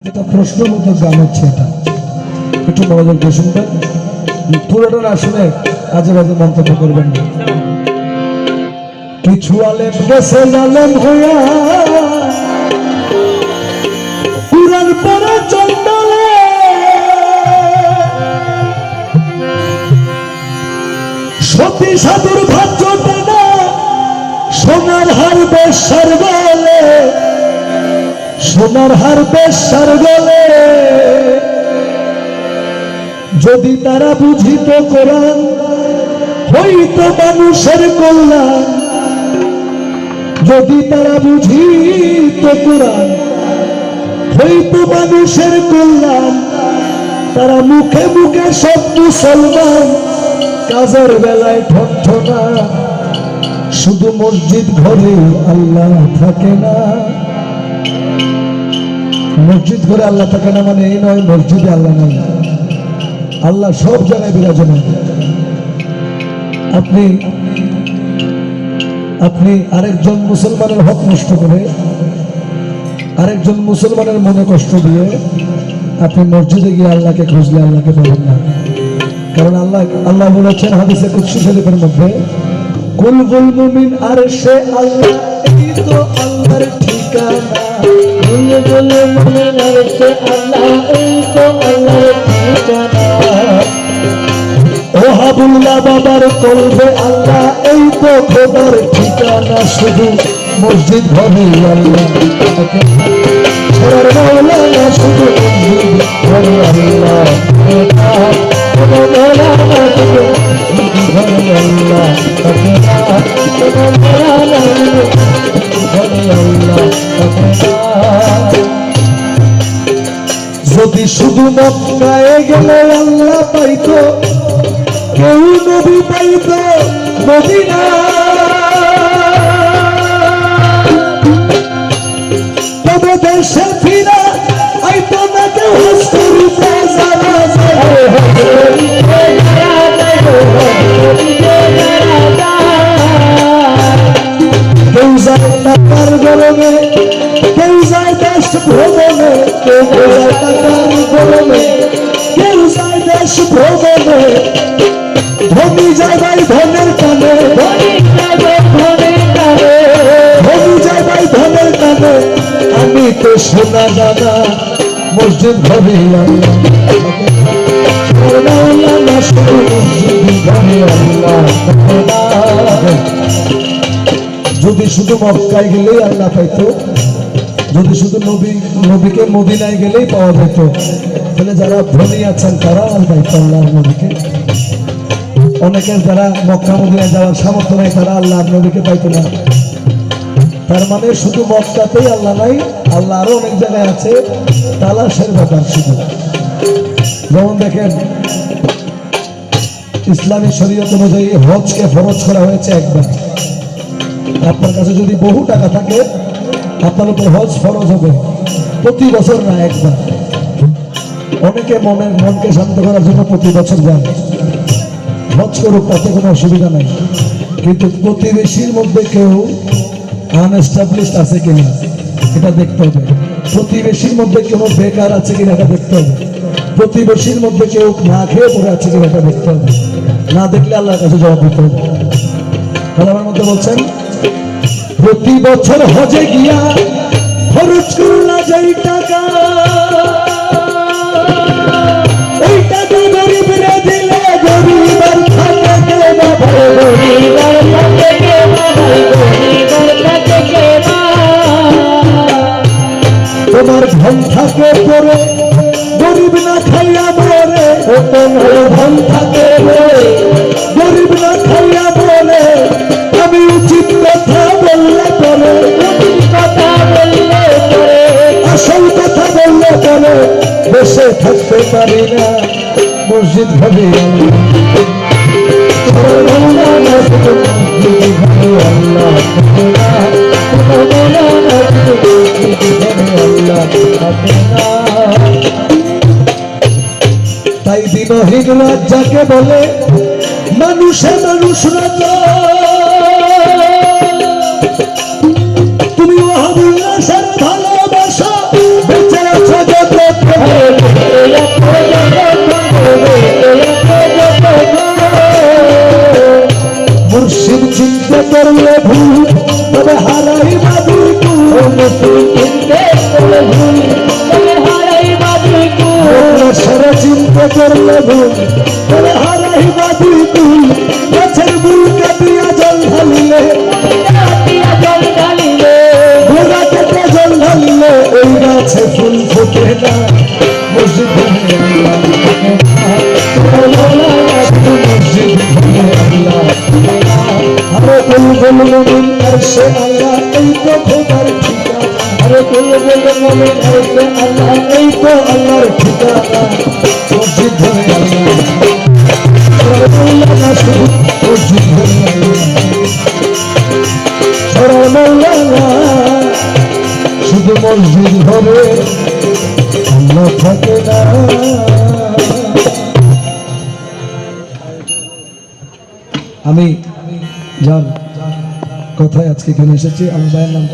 এটা প্রশ্নবোধক গান হচ্ছে, এটা একটু মনোযোগ দিয়ে শুনবেন। পুরোটা না শুনে আজে বাজে মন্তব্য করবেন না। কিছু আলেম গেছে আলেম হইয়া পুরান পরে চন্ডলে, সতী সাধুর ভাজ্য টানা সোনার হার বেশার গলে, সোনার হার বেশার গলে। যদি তারা বুঝিত কোরআন হইতো মানুষের কল্যাণ, যদি তারা বুঝিত কোরআন হইতো মানুষের কল্যাণ। তারা মুখে মুখে সব মুসলমান, কাজের বেলায় ঠনঠনা। শুধু মসজিদ ঘরে আল্লাহ থাকে না। মসজিদ ঘরে আল্লাহ থাকে না মানে এই নয় মসজিদে আল্লাহ নাই, আল্লাহ সব জায়গায় বিরাজমান। আপনি আপনি আরেকজন মুসলমানের হক নষ্ট করে, আরেকজন মুসলমানের মনে কষ্ট দিয়ে আপনি মসজিদে গিয়ে আল্লাহকে খুঁজলে আল্লাহকে পাবেন না। কারণ আল্লাহ বলেছেন হাদিসে কুদসি শরীফের মধ্যে, কুলবুল মুমিন আরশে আল্লাহ, এই তো আল্লাহর ঠিকানা। কুলবুল মুমিন আরশে আল্লাহ, এই তো আল্লাহর ঠিকানা। ওহাবুল্লাহ বাবার কলবে আল্লাহ, এই তো খোদার ঠিকানা। শুধু মসজিদ ঘরে আল্লাহ থাকে না, মৌলানা শুধু মসজিদ ঘরে আল্লাহ থাকে না, মৌলানা শুধু ঘরে আল্লাহ থাকে না, মৌলানা ঘরে আল্লাহ থাকে না। যদি শুধু মক্কায় গেলে আল্লাহ পাইতো, কেউ নবী পাইত মদিনা। তবে দেশে ফিরা আইতো না কেউ হজ করিতে যারা যায়। কেউ যায় টাকার গরমে, কেউ যায় দেশ ভ্রমণে, কেউ যায় টাকার গরমে, কেউ যায় দেশ ভ্রমণে। ধনী যায় ভাই ধনের টানে, ধনী যায় ভাই ধনের টানে। আমি তো সোনা দানা মসজিদ ঘরে আল্লাহ, শুধু মসজিদ ঘরে আল্লাহ। যদি শুধু মক্কায় গেলেই আল্লাহ পাইতো, যদি শুধু নবীকে মদিনায় গেলেই পাওয়া যেত, তাহলে যারা ধনী আছেন তারা আর পাইতো আল্লাহর নবীকে। অনেকের যারা মক্কা মদিনায় যাওয়ার সামর্থ্য নাই তারা আল্লাহর নবীকে পাইতো না। তার মানে শুধু মক্কাতেই আল্লাহ নাই, আল্লাহ আরো অনেক জায়গায় আছে, তালাশের ব্যাপার শুধু। যেমন দেখেন ইসলামী শরীয়ত অনুযায়ী হজকে ফরজ করা হয়েছে একবার। আপনার কাছে যদি বহু টাকা থাকে আপনার উপর হজ ফরজ হবে প্রতি বছর না, একবার। অনেকে মনকে শান্ত করার জন্য প্রতি বছর যান, হজ করুক, তাতে কোনো অসুবিধা নাই। কিন্তু প্রতিবেশীর মধ্যে কেউ আনএস্টাবলিশড আছে কিনা এটা দেখতে হবে, প্রতিবেশীর মধ্যে কেউ বেকার আছে কিনা এটা দেখতে হবে, প্রতিবেশীর মধ্যে কেউ না খেয়ে পড়ে আছে কিনা এটা দেখতে হবে। না দেখলে আল্লাহর কাছে জবাব দিতে হবে। তাহলে আমার মধ্যে বলছেন প্রতি বছর হজে গিয়া খরচ করলা যেই টাকা, ওই টাকা গরিবরে দিলে গরিব আর থাকে কে বাবা, গরিব আর থাকে কে বাবা, গরিব আর থাকে কে বাবা। তোমার ধন থাকে পরে গরিব না খাইয়া মরে, তোমার ধন থাকে পরে গরিব না খাইয়া মরে। আমি উচিত কথা বললে পরে, কথা বললে পরে, আসল কথা বললে পরে বসে থাকতে পারি না মসজিদ ঘরে তাই দিনহীন রাত যাকে বলে, মানুষে মানুষ রাত। তুমি ওহাবুল্লাহ ভালোবাসা বেঁচে আছো যত কে করলে ভুল করে হারাইবা দুই কুল গাছের মূল কাটিয়া জল ঢালিলে ঘোড়া কেটে জল ঢালিলে ওই গাছে ফুল ফোটে না মসজিদ ভরে মসজিদ ভরে আল্লাহ আরে বুলবুল মুমিন আরশে আল্লাহ এই তো খোদার ঠিকানা আরে বুলবুল মুমিন আরশে আল্লাহ এই তো আল্লাহর ঠিকানা মসজিদ ভরে আল্লাহ মৌলানা শুধু মসজিদ ভরে আল্লাহ মৌলানা শুধু মসজিদ ভরে আল্লাহ থাকে না। আমি জান কোথায় আজকে এখানে এসেছি আমার ভাইয়ের নাম